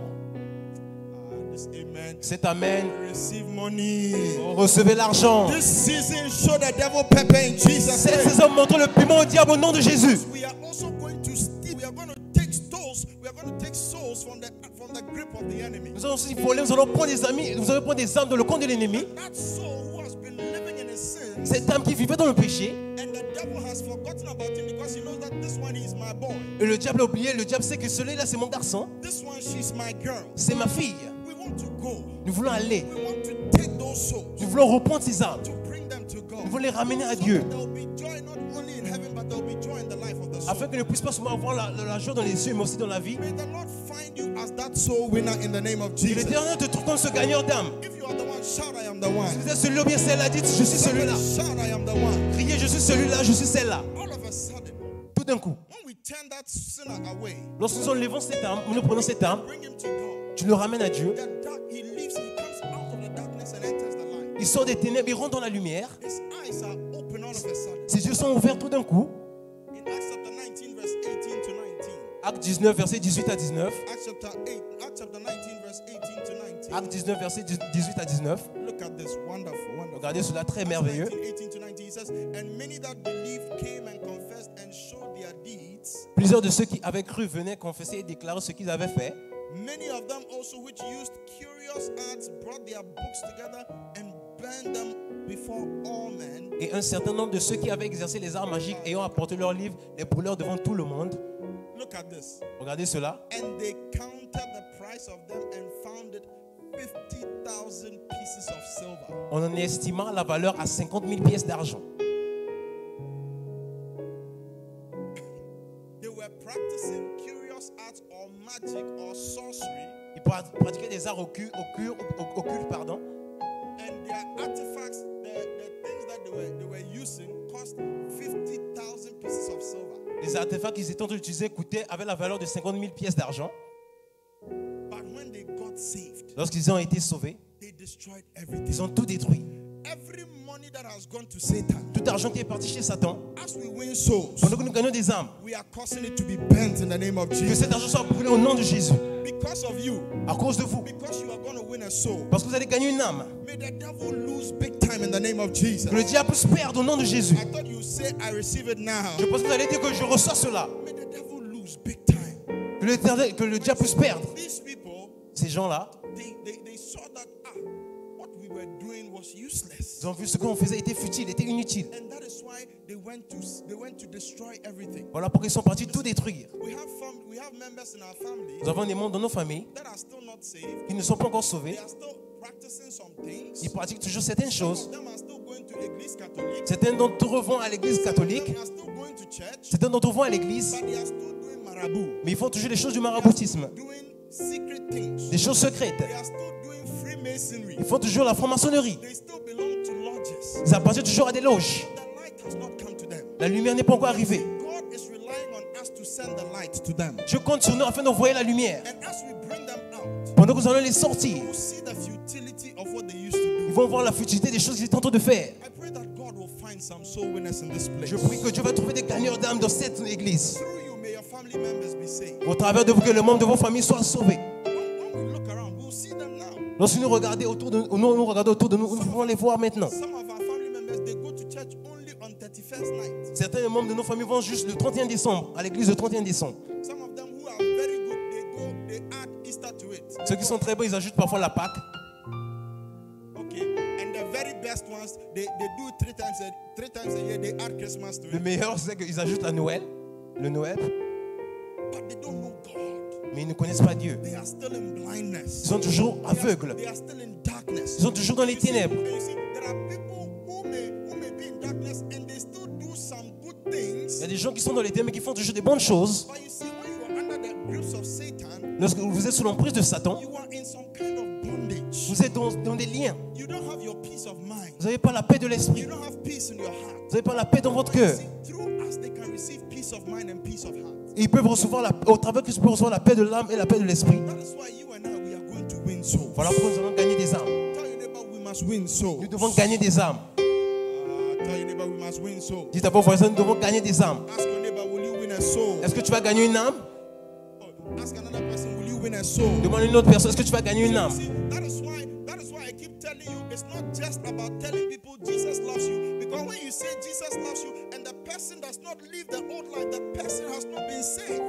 Speaker 2: Amen.
Speaker 1: C'est amen.
Speaker 2: Receive money.
Speaker 1: Recevez l'argent.
Speaker 2: This season show the devil pepper in Jesus'
Speaker 1: Cette
Speaker 2: name.
Speaker 1: saison, montrons le piment au diable au nom de Jésus.
Speaker 2: We are also going to steal. We are going to take souls. We are going to take souls from the grip of the enemy.
Speaker 1: Nous allons aussi voler, nous allons prendre des amis, nous allons prendre des âmes dans le compte de l'ennemi.
Speaker 2: That soul who has been living in his sins,
Speaker 1: Cette âme qui vivait dans le péché,
Speaker 2: and the devil has forgotten about him because he knows that this one is my boy.
Speaker 1: et le diable a oublié, le diable sait que celui-là c'est mon garçon,
Speaker 2: This one, she's my girl.
Speaker 1: c'est ma fille.
Speaker 2: We want to go.
Speaker 1: Nous voulons aller,
Speaker 2: We want to take those souls
Speaker 1: nous voulons reprendre ces âmes,
Speaker 2: to bring them to God.
Speaker 1: nous voulons les ramener à Dieu,
Speaker 2: There will be joy not only in heaven, but there will be joy in the life of the soul.
Speaker 1: afin que ne puisse pas seulement avoir la joie dans les cieux, mais aussi dans la vie.
Speaker 2: May the Lord find you as that soul winner in the name of
Speaker 1: Et
Speaker 2: Jesus.
Speaker 1: l'Éternel te trouve comme ce gagneur d'âme.
Speaker 2: If you are the one, shout, I am the
Speaker 1: Si
Speaker 2: one.
Speaker 1: vous êtes celui-là ou bien celle-là, dites je suis celui-là.
Speaker 2: Shout, I am the one.
Speaker 1: Criez je suis celui-là, je suis celle-là.
Speaker 2: All of a sudden,
Speaker 1: Tout d'un coup,
Speaker 2: when we turn that sinner away,
Speaker 1: lorsque nous enlevons cette âme, nous prenons cette âme,
Speaker 2: bring him to God.
Speaker 1: tu le ramènes à Dieu,
Speaker 2: He leaves, he comes out of the darkness and enters the light.
Speaker 1: il sort des ténèbres, il rentre dans la lumière,
Speaker 2: His eyes are open all of a sudden.
Speaker 1: ses yeux sont ouverts tout d'un coup.
Speaker 2: In Acts chapter 19, verse 18 to 19.
Speaker 1: Acte 19, verset 18 à 19.
Speaker 2: Acts chapter 19, verse 18 to 19.
Speaker 1: Acte 19, verset 18 à 19.
Speaker 2: Look at this, wonderful, wonderful.
Speaker 1: Regardez cela, très merveilleux.
Speaker 2: 18 to 19, he says, and many that believed came and confessed and showed their deeds.
Speaker 1: Plusieurs de ceux qui avaient cru venaient confesser et déclarer ce qu'ils avaient fait.
Speaker 2: Many of them also which used curious arts brought their books together and burned them before all men.
Speaker 1: Et un certain nombre de ceux qui avaient exercé les arts magiques ayant apporté leurs livres, les brûlèrent devant tout le monde.
Speaker 2: Look at this.
Speaker 1: Regardez cela.
Speaker 2: And they counted the price of them and found it 50,000 pieces of silver.
Speaker 1: On en estima la valeur à 50 000 pièces d'argent.
Speaker 2: They were practicing curious arts or magic or sorcery.
Speaker 1: Ils pratiquaient des arts occultes, pardon.
Speaker 2: And their artifacts, the things that they were using, cost 50,000 pieces of silver.
Speaker 1: Les artefacts qu'ils étaient en train d'utiliser coûtaient avaient la valeur de 50 000 pièces d'argent.
Speaker 2: But when they got saved,
Speaker 1: Lorsqu'ils ont été sauvés,
Speaker 2: they destroyed everything.
Speaker 1: ils ont tout détruit.
Speaker 2: Every money that has gone to Satan,
Speaker 1: Tout argent qui est parti chez Satan,
Speaker 2: as we win souls,
Speaker 1: pendant que nous gagnons des âmes,
Speaker 2: we are causing it to be burnt in the name of
Speaker 1: que
Speaker 2: Jesus.
Speaker 1: cet argent soit brûlé au nom de Jésus.
Speaker 2: Because of you,
Speaker 1: À cause de vous.
Speaker 2: because you are going to win a soul,
Speaker 1: Parce que vous allez gagner une âme.
Speaker 2: may the devil lose big time in the name of Jesus.
Speaker 1: Que le diable se perde au nom de Jésus.
Speaker 2: I thought you say, I receive it now.
Speaker 1: Je pense que vous allez dire que je reçois cela.
Speaker 2: May the devil lose big time.
Speaker 1: Que le diable puisse perdre.
Speaker 2: These people,
Speaker 1: Ces gens-là,
Speaker 2: they saw that what we were doing was useless.
Speaker 1: ils ont vu ce qu'on faisait était futile, était inutile.
Speaker 2: And that is why they went to destroy everything.
Speaker 1: Voilà pourquoi ils sont partis tout détruire.
Speaker 2: We have members in our family
Speaker 1: Nous avons des membres dans nos familles
Speaker 2: that are still not saved.
Speaker 1: qui ne sont pas encore sauvés.
Speaker 2: They are still practicing some things.
Speaker 1: Ils pratiquent toujours certaines
Speaker 2: Some
Speaker 1: choses.
Speaker 2: of them are still going to Église catholique.
Speaker 1: Certains d'entre eux vont à l'église catholique.
Speaker 2: They are still going to church.
Speaker 1: Certains d'entre eux vont à l'église.
Speaker 2: But they are still doing marabout.
Speaker 1: Mais ils font toujours les choses du maraboutisme.
Speaker 2: Doing secret things.
Speaker 1: Des choses secrètes.
Speaker 2: They are still doing Freemasonry.
Speaker 1: Ils font toujours la franc-maçonnerie.
Speaker 2: They still belong to lodges.
Speaker 1: Ils appartiennent toujours à des loges.
Speaker 2: The light has not come to them.
Speaker 1: La lumière n'est pas encore arrivée.
Speaker 2: God is relying on us to send the light to them.
Speaker 1: Je compte sur nous afin d'envoyer la lumière.
Speaker 2: And as we bring them out,
Speaker 1: Pendant que nous allons les sortir,
Speaker 2: we will see the futility of what they used to do.
Speaker 1: ils vont voir la futilité des choses qu'ils étaient en train de faire.
Speaker 2: I pray that God will find some soul winners in this place.
Speaker 1: Je prie que Dieu va trouver des gagneurs d'âme dans cette église.
Speaker 2: Through you, may your family members be saved.
Speaker 1: Au travers de vous, que le membre de vos familles soit sauvé.
Speaker 2: When we look around, we'll see them now.
Speaker 1: Lorsque nous regardons autour de nous, nous pouvons les voir maintenant.
Speaker 2: Some of our family members, they go to church only on 31st night.
Speaker 1: Certains membres de nos familles vont juste le 31 décembre, à l'église le 31 décembre.
Speaker 2: Some of them who are very good, they add Easter to it.
Speaker 1: Ceux qui sont très bons, ils ajoutent parfois la Pâque.
Speaker 2: Okay. And the very best ones, they do three times a year, they add Christmas to
Speaker 1: Le
Speaker 2: it.
Speaker 1: meilleur, c'est qu'ils ajoutent la Noël, le Noël,
Speaker 2: But they don't know God.
Speaker 1: mais ils ne connaissent pas Dieu.
Speaker 2: They are still in blindness.
Speaker 1: Ils sont toujours aveugles.
Speaker 2: They are still in darkness.
Speaker 1: Ils sont toujours dans les ténèbres.
Speaker 2: And you see, there are people who may be in darkness and they still do some good things.
Speaker 1: Il y a des gens qui sont dans les ténèbres, mais qui font toujours des bonnes choses.
Speaker 2: But you see, when you are under the grips of Satan,
Speaker 1: Lorsque vous êtes sous l'emprise de Satan,
Speaker 2: you are in some kind of bondage.
Speaker 1: Vous êtes dans des liens.
Speaker 2: You don't have your peace of mind.
Speaker 1: Vous n'avez pas la paix de l'esprit.
Speaker 2: You don't have peace in your heart.
Speaker 1: Vous n'avez pas la paix dans votre cœur.
Speaker 2: Through us, they can receive peace of mind and peace of heart.
Speaker 1: Et ils peuvent recevoir au travers qu'ils peuvent recevoir la paix de l'âme et la paix de l'esprit.
Speaker 2: That is why you and I, we are going to win souls.
Speaker 1: Voilà pourquoi nous allons gagner des âmes.
Speaker 2: Tell your neighbor we must win souls.
Speaker 1: Nous devons gagner des âmes.
Speaker 2: Tell your neighbor we must win souls.
Speaker 1: Dites à vos voisins, nous devons gagner des âmes.
Speaker 2: Ask your neighbor, will you win a soul?
Speaker 1: Est-ce que tu vas gagner une âme?
Speaker 2: Ask another person, will you win a soul?
Speaker 1: Demande à une autre personne, est-ce que tu vas gagner une âme?
Speaker 2: See, that is why I keep telling you, it's not just about telling people Jesus loves you. Because when you say Jesus loves you and the person does not live the old life, the person has not been saved.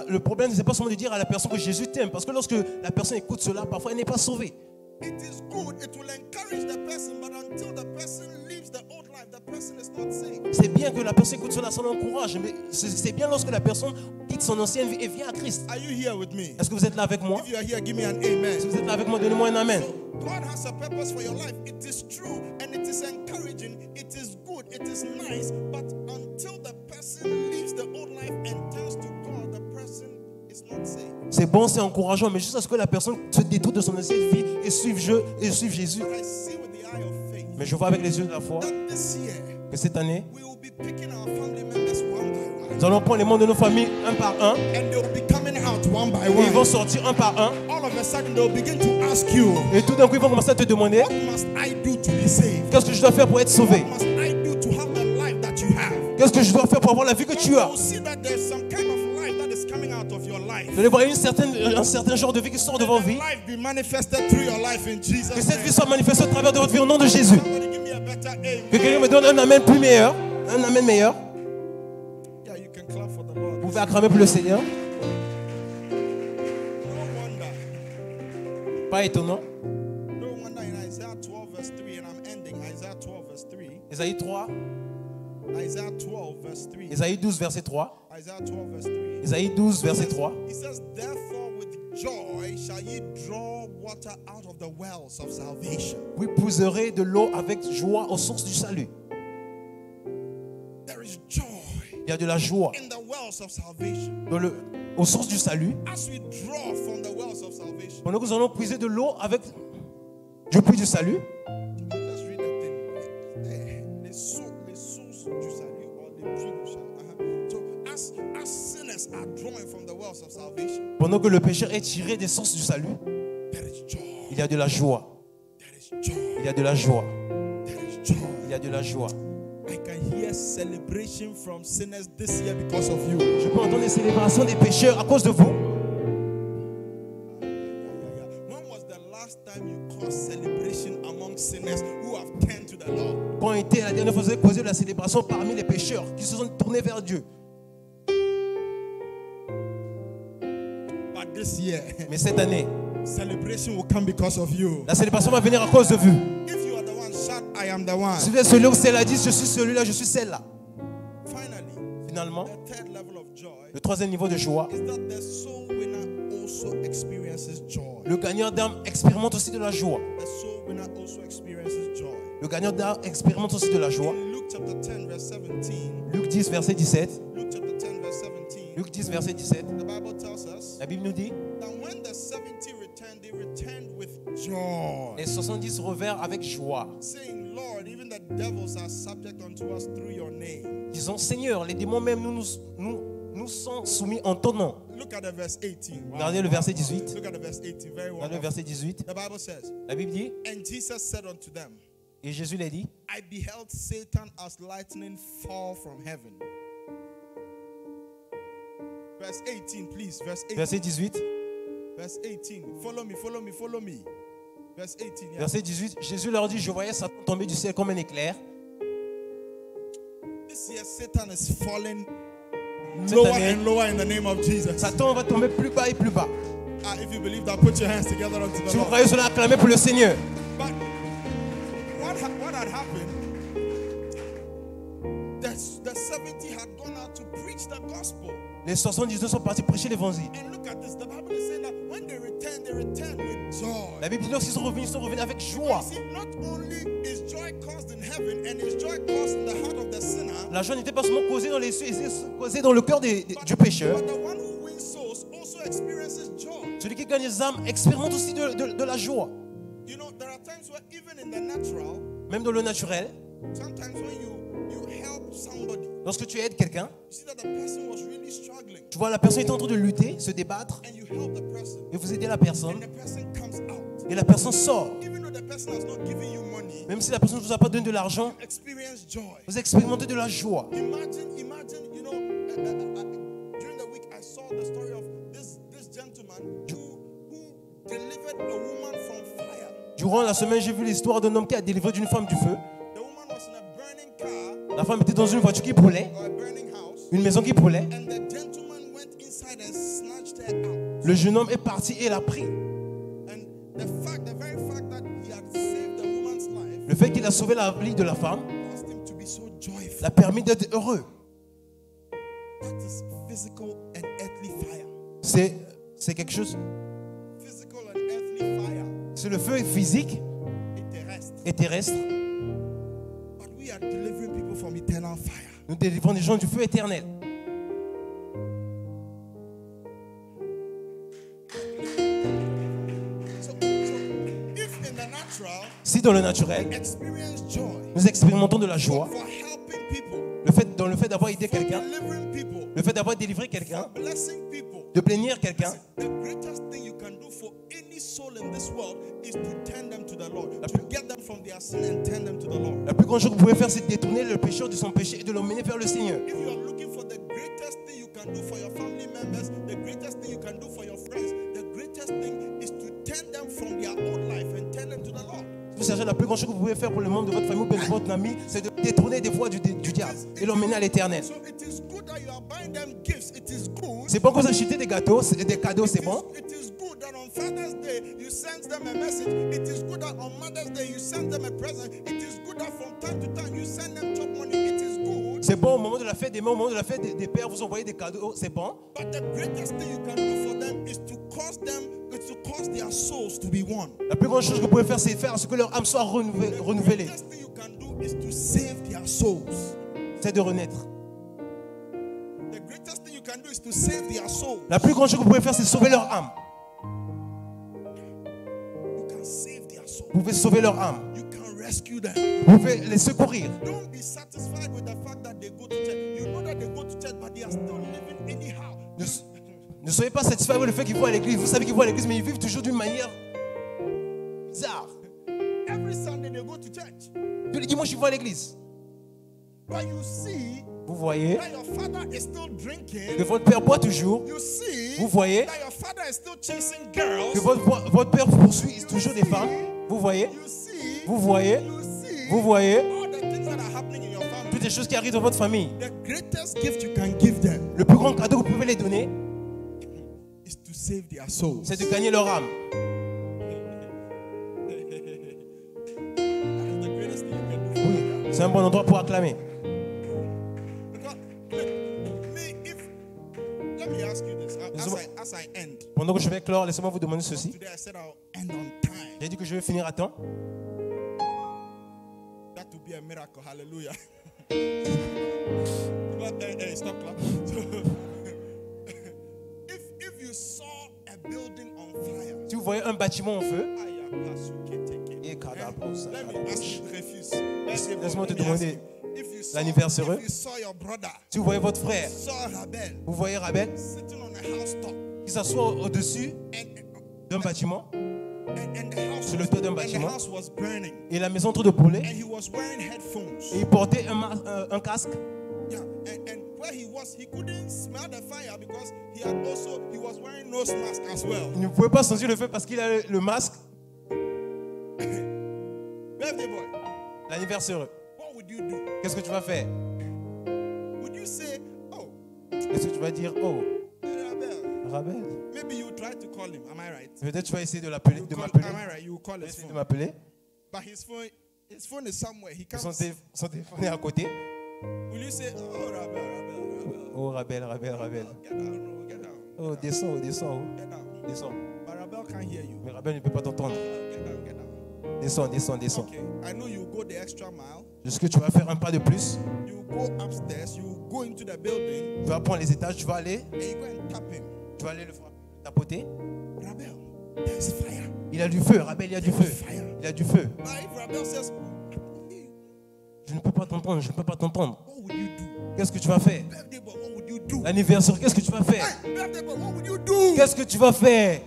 Speaker 1: Le problème, ce n'est pas seulement de dire à la personne que Jésus t'aime, parce que lorsque la personne écoute cela, parfois elle n'est pas sauvée.
Speaker 2: It is good, it will encourage the person, but until the person lives the old life, the person is not saved.
Speaker 1: C'est bien que la personne écoute cela, ça l'encourage, mais c'est bien lorsque la personne quitte son ancienne vie et vient à Christ.
Speaker 2: Are you here with me?
Speaker 1: Est-ce que vous êtes là avec moi?
Speaker 2: If you are here, give me an amen.
Speaker 1: Si vous êtes là avec moi, donnez-moi un amen.
Speaker 2: So God has a purpose for your life. It is true and it is encouraging. It is good. It is nice. But until the person leaves the old life and turns to God, the person is not saved.
Speaker 1: C'est bon, c'est encourageant, mais juste à ce que la personne se détourne de son ancienne vie et suive Jésus.
Speaker 2: But I see with the eye of faith
Speaker 1: Mais je vois avec les yeux de la foi
Speaker 2: that this year
Speaker 1: que cette année,
Speaker 2: we will be picking our family members one by one.
Speaker 1: nous allons prendre les membres de nos familles un par un.
Speaker 2: And they will be coming out one by
Speaker 1: Et ils vont
Speaker 2: one.
Speaker 1: sortir un par un.
Speaker 2: All of a sudden, they will begin to ask you,
Speaker 1: Et tout d'un coup, ils vont commencer à te demander,
Speaker 2: what must I do to be saved?
Speaker 1: qu'est-ce que je dois faire pour être sauvé?
Speaker 2: What must I do to have the life that you have?
Speaker 1: Qu'est-ce que je dois faire pour avoir la vie que tu as?
Speaker 2: You will see that there's some kind of life that is coming out of your life.
Speaker 1: Vous allez voir un certain genre de vie qui sort de votre vie.
Speaker 2: Life be manifested through your life in Jesus'
Speaker 1: Que cette
Speaker 2: name.
Speaker 1: vie soit manifestée au travers de votre vie au nom de Jésus.
Speaker 2: Somebody give me a better amen.
Speaker 1: Que quelqu'un me donne un amen plus meilleur. Un amen meilleur.
Speaker 2: Yeah, you can clap for the Lord.
Speaker 1: Vous pouvez acclamer pour le Seigneur.
Speaker 2: No wonder.
Speaker 1: Pas étonnant.
Speaker 2: No wonder in Isaiah 12 verse 3, and I'm ending Isaiah 12 verse 3.
Speaker 1: Ésaïe 3.
Speaker 2: Isaiah 12 verse 3.
Speaker 1: Ésaïe 12, verset 3.
Speaker 2: Isaiah 12 verse 3.
Speaker 1: Ésaïe 12, verset 3.
Speaker 2: He says, therefore with joy shall ye draw water out of the wells of salvation.
Speaker 1: Vous puiserez de l'eau avec joie aux sources du salut.
Speaker 2: There is joy
Speaker 1: Il y a de la joie
Speaker 2: in the wells of salvation.
Speaker 1: aux sources du salut.
Speaker 2: As we draw from the wells of salvation.
Speaker 1: Pendant que nous allons puiser de l'eau avec du puits du salut.
Speaker 2: Just read the thing. Les sources du salut or les puits du salut. So as sinners are drawing from the wells of salvation,
Speaker 1: Pendant que le pécheur est tiré des sources du salut,
Speaker 2: there is joy.
Speaker 1: il y a de la joie.
Speaker 2: There is joy.
Speaker 1: Il y a de la joie.
Speaker 2: There is joy.
Speaker 1: Il y a de la joie.
Speaker 2: I can hear celebration from sinners this year because of you.
Speaker 1: Je peux entendre les célébrations des pécheurs à cause de vous.
Speaker 2: When was the last time you caused celebration among sinners who have turned to the Lord?
Speaker 1: Quand était la dernière fois que vous avez causé la célébration parmi les pécheurs qui se sont tournés vers Dieu?
Speaker 2: But this year,
Speaker 1: Mais cette année,
Speaker 2: celebration will come because of you.
Speaker 1: la célébration va venir à cause de vous.
Speaker 2: If you are the one, shout, I am the one.
Speaker 1: Si vous êtes celui où celle-là dit, je suis celui-là, je suis celle-là.
Speaker 2: Finally,
Speaker 1: Finalement,
Speaker 2: the third level of joy
Speaker 1: le troisième niveau de joie,
Speaker 2: is that the soul winner also experiences joy.
Speaker 1: le gagnant d'âme expérimente aussi de la joie.
Speaker 2: The soul winner also experiences joy.
Speaker 1: Le gagnant d'âme expérimente aussi de la joie.
Speaker 2: In Luke chapter 10, verse 17,
Speaker 1: Luc 10, verset 17.
Speaker 2: Luke chapter 10, verse 17,
Speaker 1: Luc 10, verset 17.
Speaker 2: the Bible tells us
Speaker 1: La Bible nous dit,
Speaker 2: that when the 70 returned, they returned with joy,
Speaker 1: les 70 revinrent avec joie,
Speaker 2: saying, Lord, even the devils are subject unto us through your name.
Speaker 1: disant, Seigneur, les démons même nous sont soumis en ton nom.
Speaker 2: Look at the verse 18. Wow.
Speaker 1: Regardez le verset 18.
Speaker 2: Look at the verse 18. Very
Speaker 1: Regardez le
Speaker 2: well.
Speaker 1: verset 18.
Speaker 2: The Bible says,
Speaker 1: La Bible dit,
Speaker 2: and Jesus said unto them,
Speaker 1: et Jésus l'a dit,
Speaker 2: I beheld Satan as lightning fall from heaven. Verse 18, please. Verse 18.
Speaker 1: verset 18.
Speaker 2: Verse 18. Follow me, follow me, follow me. Verse 18. Yeah.
Speaker 1: Verset 18, Jésus leur dit, je voyais Satan tomber du ciel comme un éclair.
Speaker 2: This year, Satan is falling
Speaker 1: Cette
Speaker 2: lower
Speaker 1: année,
Speaker 2: and lower in the name of Jesus.
Speaker 1: Satan va tomber plus bas et plus bas.
Speaker 2: If you believe that, put your hands together unto the
Speaker 1: Si vous
Speaker 2: Lord.
Speaker 1: croyez cela, acclamez pour le Seigneur.
Speaker 2: But what had happened? The 70 had gone out to preach the gospel.
Speaker 1: Les 79 sont partis prêcher l'évangile.
Speaker 2: And look at this. The Bible is saying that when they returned with joy.
Speaker 1: La Bible dit qu'ils sont revenus avec joie.
Speaker 2: You see, not only is joy caused in heaven and is joy caused in the heart of the sinner,
Speaker 1: La joie n'était pas seulement causée dans les cieux, elle causée dans le cœur du pécheur.
Speaker 2: but the one who wins souls also experiences joy.
Speaker 1: Celui qui gagne les âmes expérimente aussi de la joie.
Speaker 2: You know, there are times where even in the natural,
Speaker 1: même dans le naturel,
Speaker 2: sometimes when you help somebody,
Speaker 1: lorsque tu aides quelqu'un,
Speaker 2: you see that the person was really struggling,
Speaker 1: tu vois la personne est en train de lutter, se débattre,
Speaker 2: and you help the person,
Speaker 1: et vous aidez la personne,
Speaker 2: and the person comes out.
Speaker 1: et la personne sort.
Speaker 2: Even though the person has not given you money,
Speaker 1: Même si la personne ne vous a pas donné de l'argent,
Speaker 2: experience joy.
Speaker 1: vous expérimentez de la joie.
Speaker 2: Imagine, you know, during the week I saw the story of this gentleman who delivered a woman from fire.
Speaker 1: Durant la semaine, j'ai vu l'histoire d'un homme qui a délivré d'une femme du feu.
Speaker 2: The woman was in a burning car,
Speaker 1: La femme était dans une voiture qui brûlait,
Speaker 2: or a burning house,
Speaker 1: une maison qui brûlait.
Speaker 2: and the gentleman went inside and snatched her out.
Speaker 1: Le jeune homme est parti et l'a pris.
Speaker 2: And the very fact that he had saved the woman's life
Speaker 1: Le fait qu'il a sauvé la vie de la femme
Speaker 2: caused him to be so joyful.
Speaker 1: l'a permis d'être heureux.
Speaker 2: That is physical and earthly fire.
Speaker 1: C'est quelque chose.
Speaker 2: Physical and earthly fire.
Speaker 1: C'est le feu physique
Speaker 2: Et terrestre.
Speaker 1: et terrestre.
Speaker 2: But we are delivering people from eternal fire.
Speaker 1: Nous délivrons des gens du feu éternel.
Speaker 2: So if in the natural,
Speaker 1: Si dans le naturel,
Speaker 2: experience joy
Speaker 1: nous expérimentons de la joie,
Speaker 2: for helping people,
Speaker 1: dans le fait d'avoir aidé
Speaker 2: for
Speaker 1: quelqu'un,
Speaker 2: delivering people,
Speaker 1: le fait d'avoir délivré quelqu'un,
Speaker 2: for blessing people,
Speaker 1: de bénir quelqu'un,
Speaker 2: the greatest thing you can do for any soul in this world is to turn them to the Lord, to get them from their sin and turn them to the Lord.
Speaker 1: la plus grande chose que vous pouvez faire, c'est de détourner le pécheur de son péché et de l'emmener vers le Seigneur.
Speaker 2: If you are looking for the greatest thing you can do for your family members, the greatest thing you can do for your friends, the greatest thing is to turn them from their own life and turn them to the Lord.
Speaker 1: Vous savez, la plus grande chose que vous pouvez faire pour le membre de votre famille ou bien de votre ami, c'est de détourner des voies du diable et l'emmener à l'éternel.
Speaker 2: So it is good that you are buying them gifts. It is good.
Speaker 1: C'est bon que vous achetez des gâteaux, des cadeaux, c'est bon.
Speaker 2: It is good that on Father's Day you send them a message. It is good that on Mother's Day you send them a present. It is good that from time to time you send them chop money. It is good.
Speaker 1: C'est bon au moment de la fête des mères, au moment de la fête des pères, vous envoyez des cadeaux, c'est bon.
Speaker 2: But the greatest thing you can do for them is to cause their souls to be one.
Speaker 1: La plus grande chose que vous pouvez faire, c'est faire ce que leur âme soit renouvelée.
Speaker 2: The greatest thing you can do is to save their souls.
Speaker 1: C'est de renaître.
Speaker 2: The greatest thing you can do is to save their souls.
Speaker 1: La plus grande chose que vous pouvez faire, c'est sauver leur âme.
Speaker 2: You can save their souls.
Speaker 1: Vous pouvez sauver leur âme.
Speaker 2: You can rescue them.
Speaker 1: Vous pouvez les secourir.
Speaker 2: Don't be satisfied with the fact that they go to church. You know that they go to church, but they are still living anyhow.
Speaker 1: Ne soyez pas satisfait avec le fait qu'ils vont à l'église. Vous savez qu'ils vont à l'église, mais ils vivent toujours d'une manière bizarre.
Speaker 2: Every Sunday they go to church.
Speaker 1: Tous les dimanches, ils vont à l'église.
Speaker 2: But you see
Speaker 1: Vous voyez
Speaker 2: that your father is still
Speaker 1: que
Speaker 2: drinking.
Speaker 1: votre père boit toujours.
Speaker 2: You see
Speaker 1: Vous voyez
Speaker 2: that your father is still chasing girls.
Speaker 1: que votre père poursuit toujours des femmes. Vous voyez
Speaker 2: You see,
Speaker 1: Vous voyez
Speaker 2: you see
Speaker 1: Vous voyez
Speaker 2: all the things that are happening in your family.
Speaker 1: toutes les choses qui arrivent dans votre famille.
Speaker 2: The greatest gift you can give them
Speaker 1: Le plus grand cadeau que vous pouvez les donner,
Speaker 2: is to save their souls.
Speaker 1: c'est de gagner leur âme.
Speaker 2: That is the greatest thing you can do.
Speaker 1: Oui, c'est un bon endroit pour acclamer.
Speaker 2: Because, let me ask you this. As I end.
Speaker 1: Pendant que je vais clore, laissez-moi vous demander ceci.
Speaker 2: Today I said I'll end on time.
Speaker 1: J'ai dit que je vais finir à temps.
Speaker 2: That would be a miracle. Hallelujah. Hey, stop clapping. So, if you saw a building on fire,
Speaker 1: Si vous voyez un bâtiment en feu,
Speaker 2: let me ask you, refuse.
Speaker 1: laisse-moi te demander,
Speaker 2: If
Speaker 1: l'anniversaire,
Speaker 2: you saw your brother,
Speaker 1: si vous voyez votre frère,
Speaker 2: saw Rabel
Speaker 1: vous voyez Rabel
Speaker 2: sitting on a housetop,
Speaker 1: qui s'assoit au-dessus d'un bâtiment,
Speaker 2: and the house
Speaker 1: sur le toit d'un
Speaker 2: and the
Speaker 1: bâtiment,
Speaker 2: house was burning,
Speaker 1: et la maison en train de brûler,
Speaker 2: and he was wearing headphones.
Speaker 1: et il portait un casque.
Speaker 2: Yeah, and where he was, he couldn't smell the fire because he was wearing nose mask as well.
Speaker 1: Il ne pouvait pas sentir le feu parce qu'il a le masque.
Speaker 2: Birthday boy,
Speaker 1: L'anniversaire,
Speaker 2: what would you do?
Speaker 1: qu'est-ce que tu vas faire?
Speaker 2: Would you say, oh,
Speaker 1: Est-ce que tu vas dire, oh,
Speaker 2: Rabel?
Speaker 1: Rabel?
Speaker 2: Maybe you try to call him. Am I right?
Speaker 1: Peut-être tu vas essayer de l'appeler, de m'appeler.
Speaker 2: Am I right? You call his
Speaker 1: Essayer de
Speaker 2: phone.
Speaker 1: m'appeler.
Speaker 2: But his phone is somewhere. He
Speaker 1: Son
Speaker 2: can't.
Speaker 1: téléphone est à côté.
Speaker 2: Will you say, oh, Rabel?
Speaker 1: Oh, Rabel, Rabel, Rabel.
Speaker 2: Get down, no, get down.
Speaker 1: Oh, descends, descends,
Speaker 2: Get down.
Speaker 1: descends.
Speaker 2: But Rabel can't hear you.
Speaker 1: Mais Rabel ne peut pas t'entendre.
Speaker 2: Get down, get down.
Speaker 1: Descends, descends, descends.
Speaker 2: Okay, I know you go the extra mile.
Speaker 1: Est-ce que tu vas faire un pas de plus?
Speaker 2: You go upstairs. You go into the building,
Speaker 1: Tu vas prendre les étages, tu vas aller,
Speaker 2: and you go and tap him.
Speaker 1: tu vas aller le frapper, tapoter.
Speaker 2: Rabel, there's fire.
Speaker 1: Il a du feu, Rabel, il a du feu. Il a du feu. Je ne peux pas t'entendre, je ne peux pas t'entendre. Qu'est-ce que tu vas faire? L'anniversaire, qu'est-ce que tu vas faire? Qu'est-ce que tu vas faire?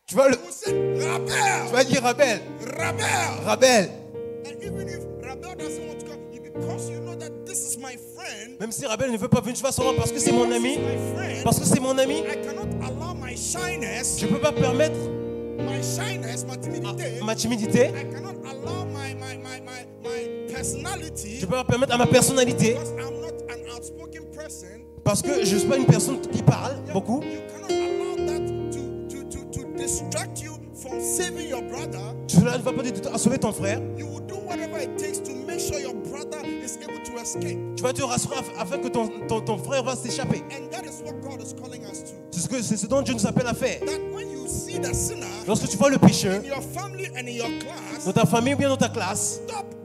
Speaker 1: Tu vas le... Tu vas dire Rabel. Rabel. Même si Rabel ne veut pas venir, tu vas seulement parce que c'est mon ami. Parce que c'est mon ami. Je ne peux pas permettre ma timidité. Je ne peux pas permettre à ma personnalité. Parce que je ne suis pas une personne qui parle beaucoup. Cela ne va pas t'aider à sauver ton frère. Tu vas te rassurer afin que ton frère va s'échapper. C'est ce dont Dieu nous appelle à faire. Lorsque tu vois le pécheur dans ta famille ou bien dans ta classe,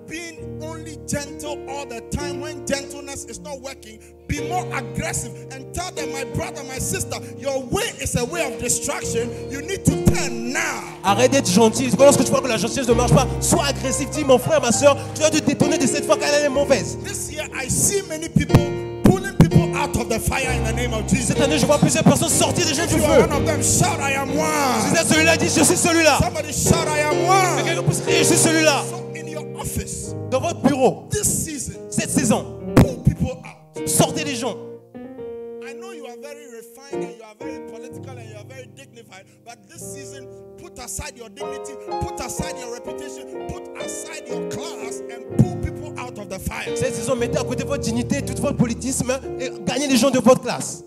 Speaker 2: being only gentle all the time. When gentleness is not working, be more aggressive and tell them, my brother, my sister, your way is a way of destruction. You need to turn now.
Speaker 1: Arrête d'être gentil. Lorsque tu vois que la gentillesse ne marche pas, sois agressif. Dis, mon frère, ma soeur, tu dois te détonner de cette foi qu'elle est mauvaise.
Speaker 2: This year, I see many people pulling people out of the fire in the name of Jesus.
Speaker 1: Cette année, je vois plusieurs personnes sortir déjà du feu.
Speaker 2: One of them shout, I am one.
Speaker 1: Si c'est celui-là, dis, je suis celui-là.
Speaker 2: Somebody shout, I am one.
Speaker 1: Quelqu'un puisse crier, je suis celui-là.
Speaker 2: Office,
Speaker 1: dans votre bureau,
Speaker 2: this season,
Speaker 1: cette saison,
Speaker 2: pull people out.
Speaker 1: Sortez les gens.
Speaker 2: I know you are very refined and you are very political and you are very dignified, but this season, put aside your dignity, put aside your reputation, put aside your class and pull people out of the fire.
Speaker 1: Cette saison, mettez à côté votre dignité, tout votre politisme et gagnez les gens de votre classe.